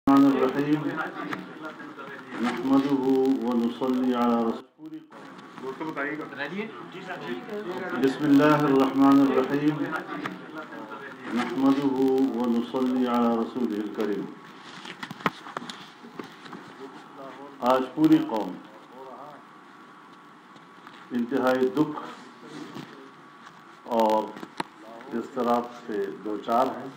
الرحیم نحمده ونصلی علی رسول بسم اللہ الرحمن الرحیم نحمده ونصلی علی رسول الکریم۔ آج پوری قوم انتہائی دکھ اور اضطراب سے دوچار ہے۔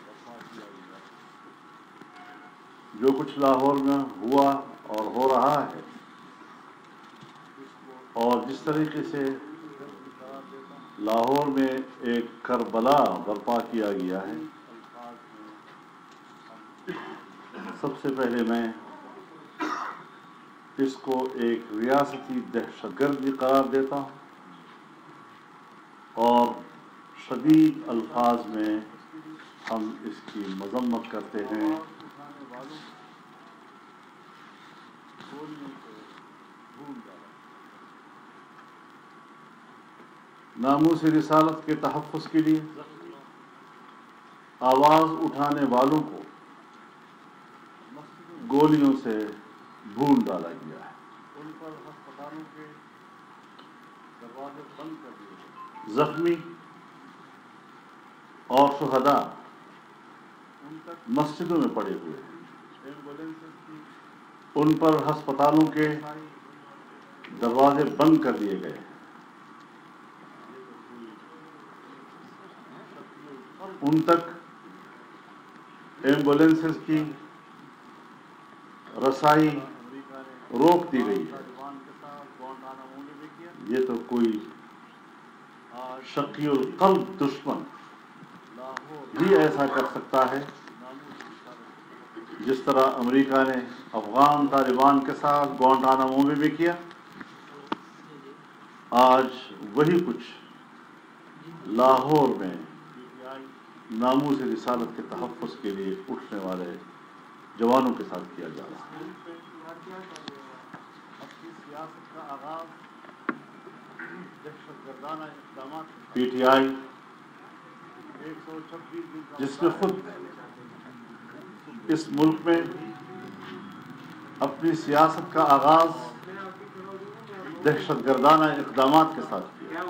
جو کچھ لاہور میں ہوا اور ہو رہا ہے، اور جس طریقے سے لاہور میں ایک کربلا برپا کیا گیا ہے، سب سے پہلے میں اس کو ایک ریاستی دہشت گردی قرار دیتا ہوں اور شدید الفاظ میں ہم اس کی مذمت کرتے ہیں۔ ناموس رسالت کے تحفظ کے لیے آواز اٹھانے والوں کو گولیوں سے بھون ڈالا گیا ہے۔ ان پر ہسپتالوں کے دروازے بند کر دیے گئے۔ زخمی اور شہداء مسجدوں میں پڑے ہوئے ہیں۔ ان پر ہسپتالوں کے دروازے بند کر دیے گئے ہیں۔ ان تک ایمبولینسز کی رسائی روک دی گئی ہے۔ یہ تو کوئی شقی القلب دشمن بھی ایسا کر سکتا ہے جس طرح امریکہ نے افغان طالبان کے ساتھ گوانٹانامو میں بھی کیا۔ آج وہی کچھ لاہور میں ناموس رسالت کے تحفظ کے لیے اٹھنے والے جوانوں کے ساتھ کیا جا رہا ہے۔ پی ٹی آئی جس نے خود اس ملک میں اپنی سیاست کا آغاز دہشت گردانہ اقدامات کے ساتھ کیا،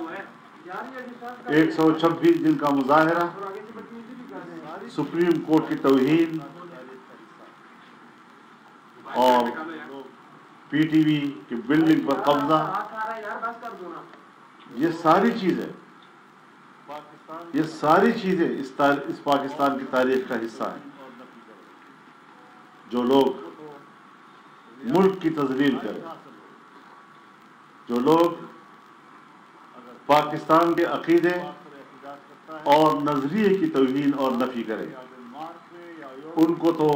126 دن کا مظاہرہ، سپریم کورٹ کی توہین اور پی ٹی وی کی بلڈنگ پر قبضہ، یہ ساری چیزیں اس پاکستان کی تاریخ کا حصہ ہیں۔ جو لوگ ملک کی تذلیل کریں، جو لوگ پاکستان کے عقیدے اور نظریے کی توہین اور نفی کریں، ان کو تو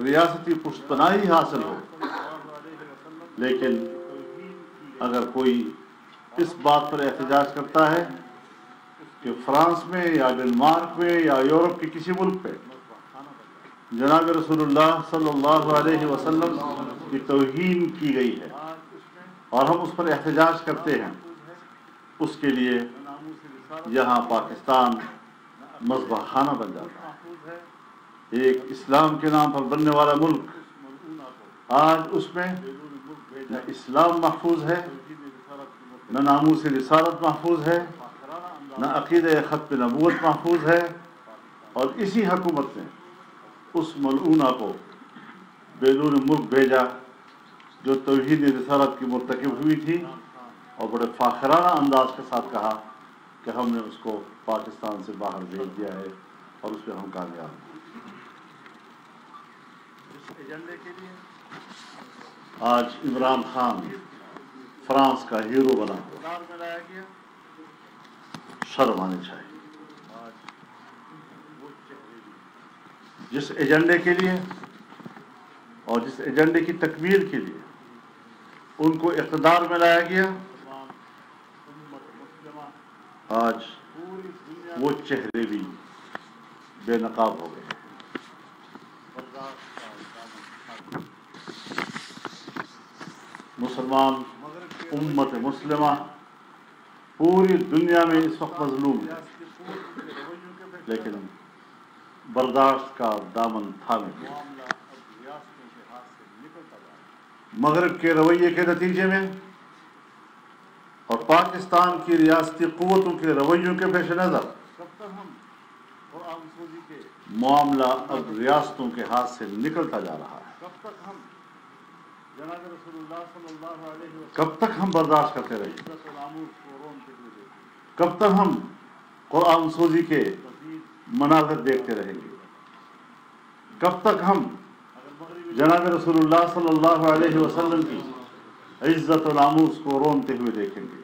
ریاستی پشتنائی حاصل ہو، لیکن اگر کوئی اس بات پر احتجاج کرتا ہے کہ فرانس میں یا ڈنمارک میں یا یورپ کے کسی ملک پہ جناب رسول اللہ صلی اللہ علیہ وسلم کی توہین کی گئی ہے اور ہم اس پر احتجاج کرتے ہیں، اس کے لیے یہاں پاکستان مذبح خانہ بن جاتا ہے۔ ایک اسلام کے نام پر بننے والا ملک آج اس میں نہ اسلام محفوظ ہے، نہ ناموس رسالت محفوظ ہے، نہ عقیدہ ختم نبوت محفوظ ہے، اور اسی حکومت نے اس ملعونہ کو بیرون ملک بھیجا جو توحید رسالت کی مرتکب ہوئی تھی، اور بڑے فاخرانہ انداز کے ساتھ کہا کہ ہم نے اس کو پاکستان سے باہر بھیج دیا ہے اور اس پہ ہم کامیاب ہیں۔ اس ایجنڈے کے لیے آج عمران خان فرانس کا ہیرو بنا شرم آنی چاہیے۔ جس ایجنڈے کے لیے اور جس ایجنڈے کی تکمیل کے لیے ان کو اقتدار میں لایا گیا، آج وہ چہرے بھی بے نقاب ہو گئے۔ مسلمان امت مسلمہ پوری دنیا میں اس وقت مظلوم ہے، لیکن برداشت کا دامن تھامے ہوئے۔ مغرب کے رویے کے نتیجے میں اور پاکستان کی ریاستی قوتوں کے رویوں کے پیش نظر معاملہ اب ریاستوں کے ہاتھ سے نکلتا جا رہا ہے۔ کب تک ہم برداشت کرتے رہیں گے؟ کب تک ہم قرآن سوزی کے مناظر دیکھتے رہیں گے؟ کب تک ہم جناب رسول اللہ صلی اللہ علیہ وسلم کی عزت و ناموس کو رونتے ہوئے دیکھیں گے؟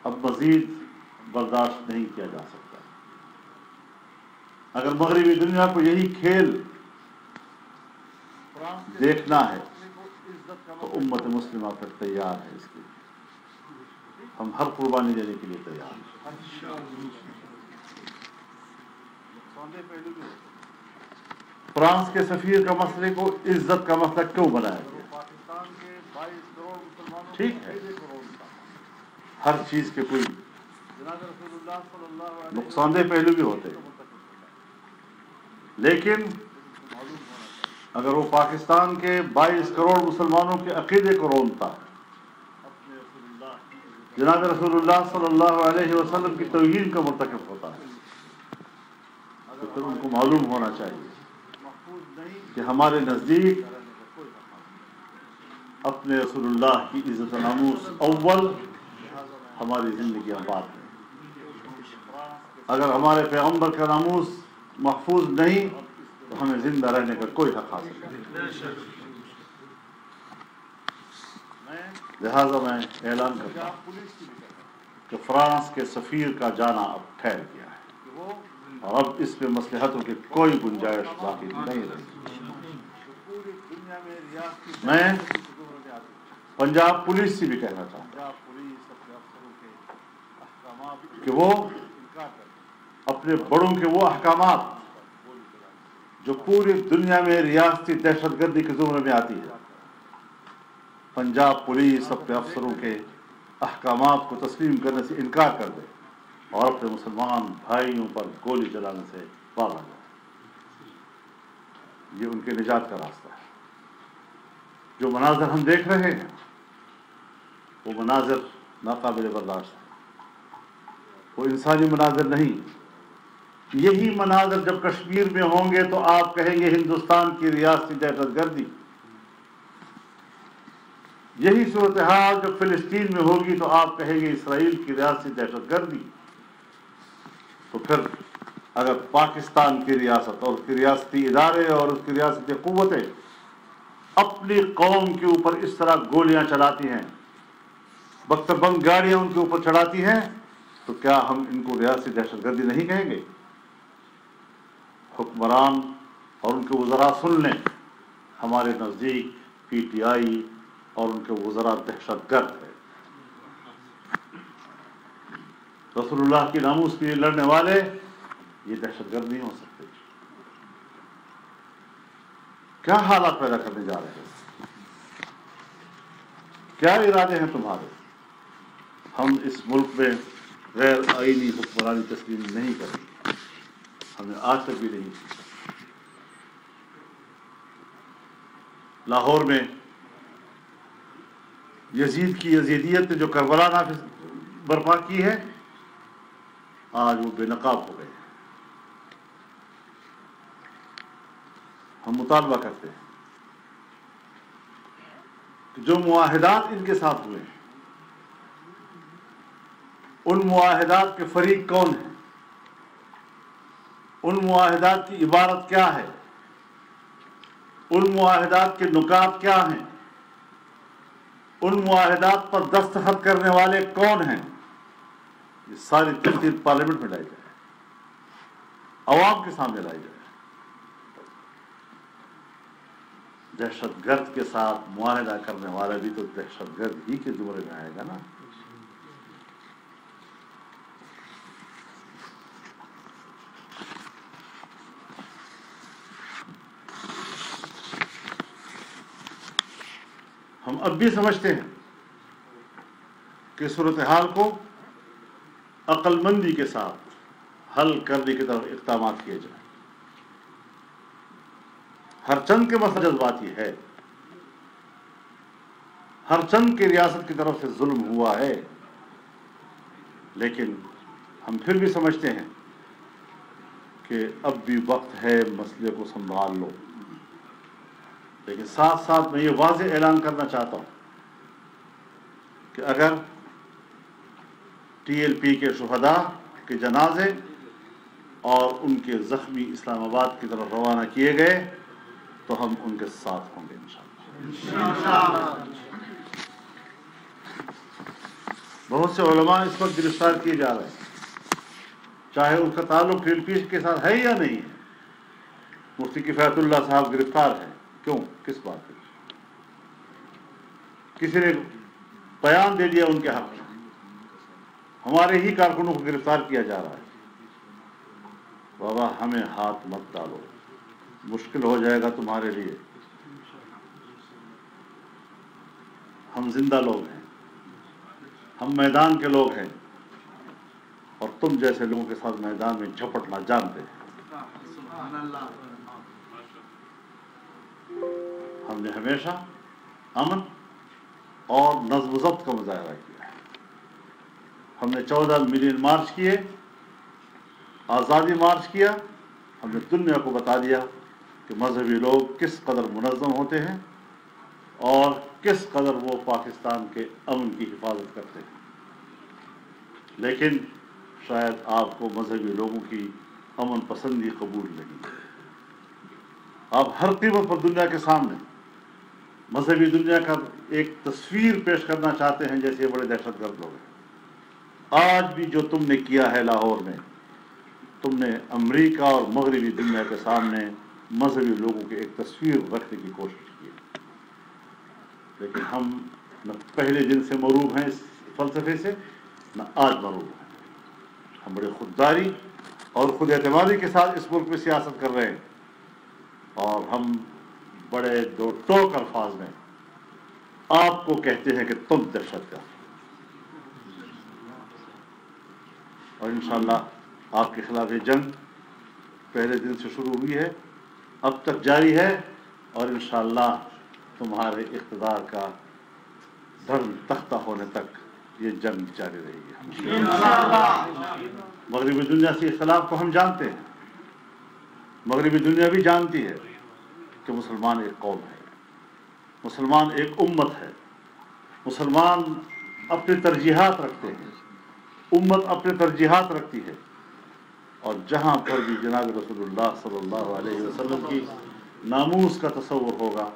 اب مزید برداشت نہیں کیا جا سکتا۔ اگر مغربی دنیا کو یہی کھیل دیکھنا ہے تو امت مسلمہ پھر تیار ہے، اس کے لیے ہم ہر قربانی دینے کے لیے تیار ہیں۔ فرانس کے سفیر کا مسئلے کو عزت کا مسئلہ کیوں بنایا گیا؟ ٹھیک ہے، ہر چیز کے کوئی نقصان دہ پہلو بھی ہوتے ہیں، لیکن اگر وہ پاکستان کے 22 کروڑ مسلمانوں کے عقیدے کو رونتا ہے، جناب رسول اللہ صلی اللہ علیہ وسلم کی توہین کا مرتکب ہوتا ہے، تو پھر ان کو معلوم ہونا چاہیے کہ ہمارے نزدیک اپنے رسول اللہ کی عزت و ناموس اول، ہماری زندگیاں بعد میں۔ اگر ہمارے پیغمبر کا ناموس محفوظ نہیں تو ہمیں زندہ رہنے کا کوئی حق حاصل نہیں۔ لہذا میں اعلان کرتا ہوں کہ فرانس کے سفیر کا جانا اب ٹھہر گیا ہے اور اب اس میں مصلحتوں کی کوئی گنجائش باقی نہیں رہی۔ میں پنجاب پولیس سے بھی کہنا چاہتا ہوں کہ وہ اپنے بڑوں کے وہ احکامات جو پوری دنیا میں ریاستی دہشت گردی کے زمرے میں آتی ہے، پنجاب پولیس اپنے افسروں کے احکامات کو تسلیم کرنے سے انکار کر دے اور اپنے مسلمان بھائیوں پر گولی چلانے سے باز آ جائے۔ یہ ان کے نجات کا راستہ ہے۔ جو مناظر ہم دیکھ رہے ہیں وہ مناظر ناقابل برداشت ہیں، وہ انسانی مناظر نہیں۔ یہی مناظر جب کشمیر میں ہوں گے تو آپ کہیں گے ہندوستان کی ریاستی دہشت گردی، یہی صورتحال جب فلسطین میں ہوگی تو آپ کہیں گے اسرائیل کی ریاستی دہشت گردی۔ تو پھر اگر پاکستان کی ریاست اور اس کی ریاستی ادارے اور اس کی ریاستی قوتیں اپنی قوم کے اوپر اس طرح گولیاں چلاتی ہیں، بختر بند گاڑیاں ان کے اوپر چڑھاتی ہیں، تو کیا ہم ان کو ریاستی دہشت گردی نہیں کہیں گے؟ حکمران اور ان کے وزراء سن لیں، ہمارے نزدیک پی ٹی آئی اور ان کے وزراء دہشت گرد ہے۔ رسول اللہ کی ناموس کے لیے لڑنے والے یہ دہشت گرد نہیں ہو سکتے۔ کیا حالات پیدا کرنے جا رہے ہیں؟ کیا ارادے ہیں تمہارے؟ ہم اس ملک میں غیر آئینی حکمرانی تسلیم نہیں کریں گے، ہم نے آج تک بھی نہیں کی۔ لاہور میں یزید کی یزیدیت نے جو کربلا نافذ برپا کی ہے، آج وہ بے نقاب ہو گئے ہیں۔ ہم مطالبہ کرتے ہیں کہ جو معاہدات ان کے ساتھ ہوئے ہیں، ان معاہدات کے فریق کون ہیں، ان معاہدات کی عبارت کیا ہے، ان معاہدات کے نکات کیا ہیں، ان معاہدات پر دستخط کرنے والے کون ہیں، یہ ساری تفصیل پارلیمنٹ میں لائی جائے، عوام کے سامنے لائی جائے۔ دہشت گرد کے ساتھ معاہدہ کرنے والا بھی تو دہشت گرد ہی کے زمرے میں آئے گا نا۔ ہم اب بھی سمجھتے ہیں کہ صورتحال کو عقل مندی کے ساتھ حل کرنے کی طرف اقدامات کیے جائیں۔ ہر چند کے مسئلہ جذباتی ہے، ہر چند کی ریاست کی طرف سے ظلم ہوا ہے، لیکن ہم پھر بھی سمجھتے ہیں کہ اب بھی وقت ہے مسئلے کو سنبھال لو۔ لیکن ساتھ ساتھ میں یہ واضح اعلان کرنا چاہتا ہوں کہ اگر ٹی ایل پی کے شہداء کے جنازے اور ان کے زخمی اسلام آباد کی طرف روانہ کیے گئے تو ہم ان کے ساتھ ہوں گے انشاءاللہ۔ بہت سے علماء اس وقت گرفتار کیے جا رہے ہیں، چاہے ان کا تعلق ٹی ایل پی کے ساتھ ہے یا نہیں ہے۔ مفتی کفایت اللہ صاحب گرفتار ہیں، کیوں؟ کس بات پہ؟ کسی نے بیان دے دیا ان کے حق میں، ہمارے ہی کارکنوں کو گرفتار کیا جا رہا ہے۔ بابا ہمیں ہاتھ مت ڈالو، مشکل ہو جائے گا تمہارے لیے۔ ہم زندہ لوگ ہیں، ہم میدان کے لوگ ہیں، اور تم جیسے لوگوں کے ساتھ میدان میں جھپٹنا جانتے ہیں۔ ہم نے ہمیشہ امن اور نظم و ضبط کا مظاہرہ کیا ہے۔ ہم نے 14 ملین مارچ کیے، آزادی مارچ کیا۔ ہم نے دنیا کو بتا دیا کہ مذہبی لوگ کس قدر منظم ہوتے ہیں اور کس قدر وہ پاکستان کے امن کی حفاظت کرتے ہیں۔ لیکن شاید آپ کو مذہبی لوگوں کی امن پسندی قبول نہیں ہے۔ آپ ہر قیمت پر دنیا کے سامنے مذہبی دنیا کا ایک تصویر پیش کرنا چاہتے ہیں جیسے بڑے دہشت گرد لوگ ہیں۔ آج بھی جو تم نے کیا ہے لاہور میں، تم نے امریکہ اور مغربی دنیا کے سامنے مذہبی لوگوں کی ایک تصویر رکھنے کی کوشش کی ہے۔ لیکن ہم نہ پہلے دن سے مروب ہیں اس فلسفے سے، نہ آج مروب ہیں۔ ہم بڑے خودداری اور خود اعتمادی کے ساتھ اس ملک میں سیاست کر رہے ہیں، اور ہم بڑے دو ٹوک الفاظ میں آپ کو کہتے ہیں کہ تم دہشت گرد، اور انشاءاللہ آپ کے خلاف یہ جنگ پہلے دن سے شروع ہوئی ہے، اب تک جاری ہے، اور انشاءاللہ تمہارے اقتدار کا دھرم تختہ ہونے تک یہ جنگ جاری رہے گی۔ مغربی دنیا سے اختلاف کو ہم جانتے ہیں، مغربی دنیا بھی جانتی ہے کہ مسلمان ایک قوم ہے، مسلمان ایک امت ہے، مسلمان اپنی ترجیحات رکھتے ہیں، امت اپنی ترجیحات رکھتی ہے، اور جہاں پر بھی جناب رسول اللہ صلی اللہ علیہ وسلم کی ناموس کا تصور ہوگا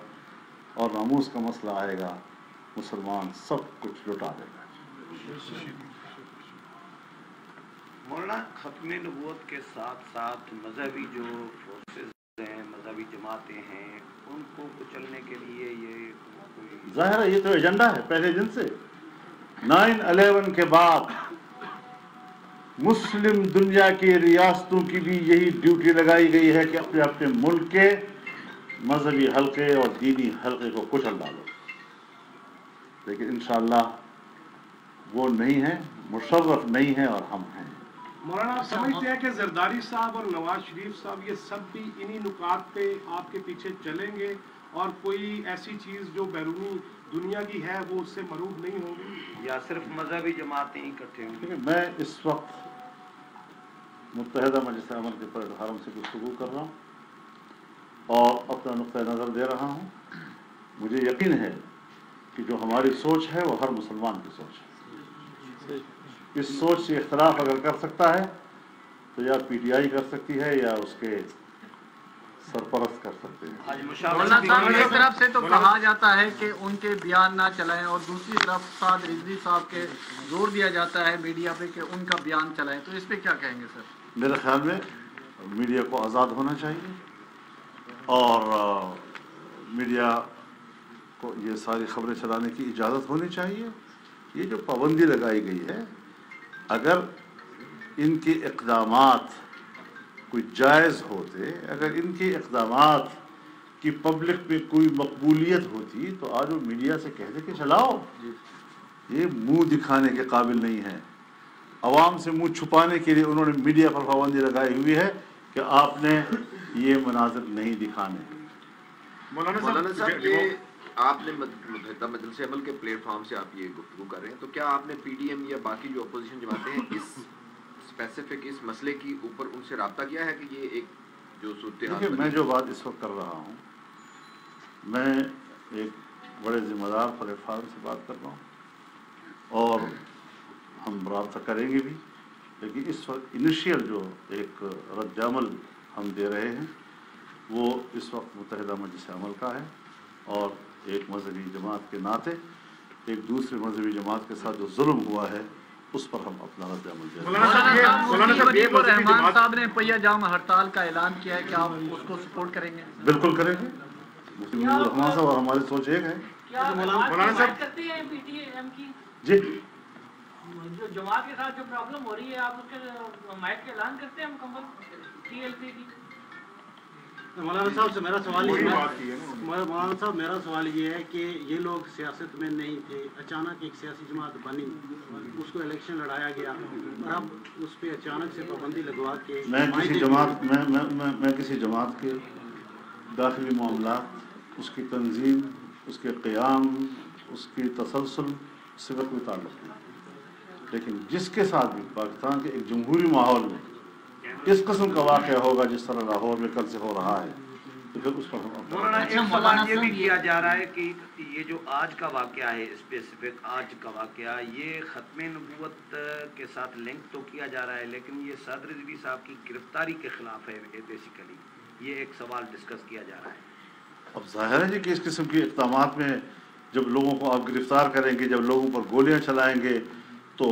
اور ناموس کا مسئلہ آئے گا، مسلمان سب کچھ لٹا دے گا۔ مولانا، ختم نبوت کے ساتھ ساتھ مذہبی جو فورسز ہیں، مذہبی جماعتیں ہیں، ان کو کچلنے کے لیے یہ ظاہر ہے یہ تو ایجنڈا ہے پہلے دن سے۔ 9/11 کے بعد مسلم دنیا کی ریاستوں کی بھی یہی ڈیوٹی لگائی گئی ہے کہ اپنے اپنے ملک کے مذہبی حلقے اور دینی حلقے کو کچل ڈالو، لیکن انشاءاللہ وہ نہیں ہے، مشرف نہیں ہے، اور ہم ہیں۔ مولانا، آپ سمجھتے ہیں کہ زرداری صاحب اور نواز شریف صاحب یہ سب بھی انہی نکات پہ آپ کے پیچھے چلیں گے، اور کوئی ایسی چیز جو بیرونی دنیا کی ہے وہ اس سے مروب نہیں ہوگی، یا صرف مذہبی جماعتیں اکٹھے ہوں گی؟ میں اس وقت متحدہ مجلس امن کے پرد حرم سے گفتگو کر رہا ہوں اور اپنا نقطۂ نظر دے رہا ہوں۔ مجھے یقین ہے کہ جو ہماری سوچ ہے وہ ہر مسلمان کی سوچ ہے۔ اس سوچ سے اختلاف اگر کر سکتا ہے تو یا پی ٹی آئی کر سکتی ہے یا اس کے سرپرست کر سکتے ہیں۔ مولانا صاحب ایک طرف سے تو کہا جاتا ہے کہ ان کے بیان نہ چلائیں، اور دوسری طرف سعد رضوی صاحب کے زور دیا جاتا ہے میڈیا پہ کہ ان کا بیان چلائیں، تو اس پہ کیا کہیں گے سر؟ میرے خیال میں میڈیا کو آزاد ہونا چاہیے، اور میڈیا کو یہ ساری خبریں چلانے کی اجازت ہونی چاہیے۔ یہ جو پابندی لگائی گئی ہے، اگر ان کے اقدامات کوئی جائز ہوتے، اگر ان کے اقدامات کی پبلک میں کوئی مقبولیت ہوتی تو آج وہ میڈیا سے کہتے کہ چلاؤ۔ یہ منہ دکھانے کے قابل نہیں ہے، عوام سے منہ چھپانے کے لیے انہوں نے میڈیا پر پابندی لگائی ہوئی ہے کہ آپ نے یہ مناظر نہیں دکھانے۔ مولانا صاحب آپ نے متحدہ مجلس عمل کے پلیٹ فارم سے آپ یہ گفتگو کر رہے ہیں، تو کیا آپ نے پی ڈی ایم یا باقی جو اپوزیشن جماعتیں ہیں اس اسپیسیفک اس مسئلے کی اوپر ان سے رابطہ کیا ہے کہ یہ ایک جو صورتحال؟ دیکھیے میں جو بات اس وقت کر رہا ہوں، میں ایک بڑے ذمہ دار پلیٹ فارم سے بات کر رہا ہوں اور ہم رابطہ کریں گے بھی، لیکن اس وقت انیشیل جو ایک رد عمل ہم دے رہے ہیں وہ اس وقت متحدہ مجلس عمل کا ہے، اور ایک مذہبی جماعت کے ناطے ایک دوسری مذہبی جماعت کے ساتھ جو ظلم ہوا ہے اس پر ہم اپنا رد عمل دے رہے ہیں۔ رحمان صاحب نے پہیہ جام ہڑتال کا اعلان کیا ہے، کیا آپ اس کو سپورٹ کریں گے؟ بالکل کریں گے، مفتی منظور رحمان صاحب اور ہماری سوچ ایک ہے۔ مولانا صاحب کرتے ہیں پی ٹی ایم کی جی جو جماعت کے ساتھ جو پرابلم ہو رہی ہے، آپ اس کے حمایت کا اعلان کرتے ہیں مکمل ٹی ایل پی کی؟ مولانا صاحب سے میرا سوال یہ ہے، مولانا صاحب میرا سوال یہ ہے کہ یہ لوگ سیاست میں نہیں تھے، اچانک ایک سیاسی جماعت بنی، اس کو الیکشن لڑایا گیا اور اب اس پہ اچانک سے پابندی لگوا کے میں کسی جماعت کے داخلی معاملات، اس کی تنظیم، اس کے قیام، اس کی تسلسل سے کوئی تعلق نہیں، لیکن جس کے ساتھ بھی پاکستان کے ایک جمہوری ماحول میں اس قسم کا واقعہ ہوگا جس طرح لاہور میں کل سے ہو رہا ہے تو پھر اس پر مولانا ایک سوال یہ بھی کیا جا رہا ہے کہ یہ جو آج کا واقعہ ہے، اسپیسیفک آج کا واقعہ، یہ ختم نبوت کے ساتھ لنک تو کیا جا رہا ہے، لیکن یہ سعد رضوی صاحب کی گرفتاری کے خلاف ہے بیسیکلی، یہ ایک سوال ڈسکس کیا جا رہا ہے۔ اب ظاہر ہے کہ اس قسم کے اقدامات میں جب لوگوں کو آپ گرفتار کریں گے، جب لوگوں پر گولیاں چلائیں گے تو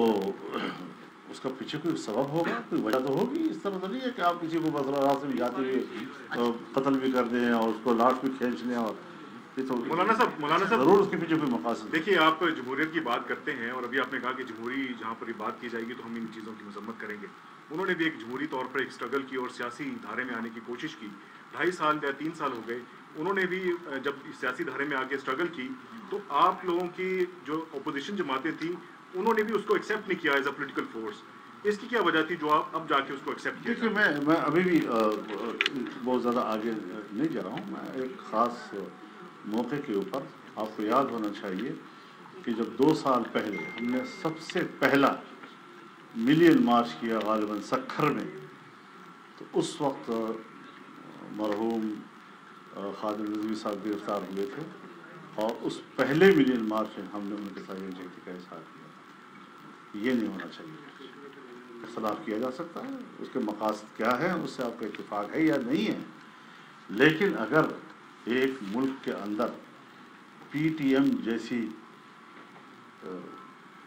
اس کا پیچھے کوئی سبب ہوگا، کوئی وجہ تو ہوگی۔ اس طرح تو نہیں ہے کہ آپ کسی کو بس راستے میں جاتے ہوئے قتل بھی کر دیں اور اس کو لاش بھی کھینچ لیں، اور مولانا صاحب ضرور اس کے پیچھے کوئی مقاصد۔ دیکھیے آپ جمہوریت کی بات کرتے ہیں اور ابھی آپ نے کہا کہ جمہوری جہاں پر یہ بات کی جائے گی تو ہم ان چیزوں کی مذمت کریں گے۔ انہوں نے بھی ایک جمہوری طور پر ایک اسٹرگل کی اور سیاسی دھارے میں آنے کی کوشش کی، 2.5 سال یا 3 سال ہو گئے، انہوں نے بھی جب سیاسی دھارے میں آ کے اسٹرگل کی تو آپ لوگوں کی جو اپوزیشن جماعتیں تھیں انہوں نے بھی اس کو ایکسیپٹ نہیں کیا ایز اے پولیٹیکل فورس، اس کی کیا وجہ تھی جو آپ اب جا کے اس کو ایکسیپٹ کیا؟ دیکھیے میں ابھی بھی بہت زیادہ آگے نہیں جا رہا ہوں، میں ایک خاص موقع کے اوپر آپ کو یاد ہونا چاہیے کہ جب 2 سال پہلے ہم نے سب سے پہلا ملین مارچ کیا غالباً سکھر میں، تو اس وقت مرحوم خادم رضوی صاحب گرفتار ہوئے تھے، اور اس پہلے ملین مارچ میں ہم نے ان کے ساتھ یکجہتی کا اظہار کیا۔ یہ نہیں ہونا چاہیے، اختلاف کیا جا سکتا ہے، اس کے مقاصد کیا ہے اس سے آپ کا اتفاق ہے یا نہیں ہے، لیکن اگر ایک ملک کے اندر پی ٹی ایم جیسی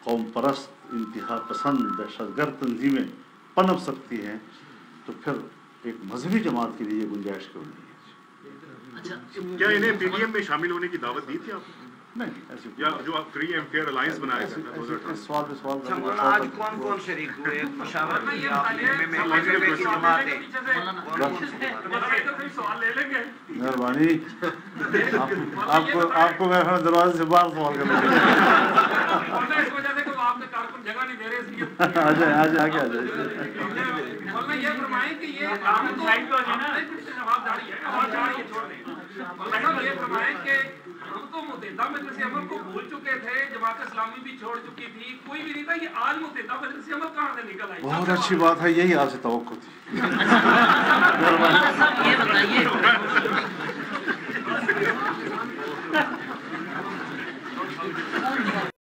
قوم پرست، انتہا پسند، دہشت گرد تنظیمیں پنپ سکتی ہیں تو پھر ایک مذہبی جماعت کے لیے یہ گنجائش کیوں نہیں ہے؟ کیا انہیں پی ڈی ایم میں شامل ہونے کی دعوت دی تھی آپ نے؟ نہیں، ایسی یا جو آپ فری اینڈ فیئر الائنس بنایا اس تھا؟ سوال پہ سوال اچھا مولانا آج کون کون شریک ہوئے مشاورت کی آپ نے میں کی جماعتیں؟ مہربانی، آپ کو میں دروازے سے باہر سوال کرنا ہم تو متحدہ مجلس عمل کو بھول چکے تھے، جماعت اسلامی بھی چھوڑ چکی تھی، کوئی بھی نہیں تھا، یہ آج متحدہ مجلس عمل کہاں سے نکل آئی؟ بہت اچھی بات ہے، یہی آپ سے توقع تھی۔ یہ بتائیے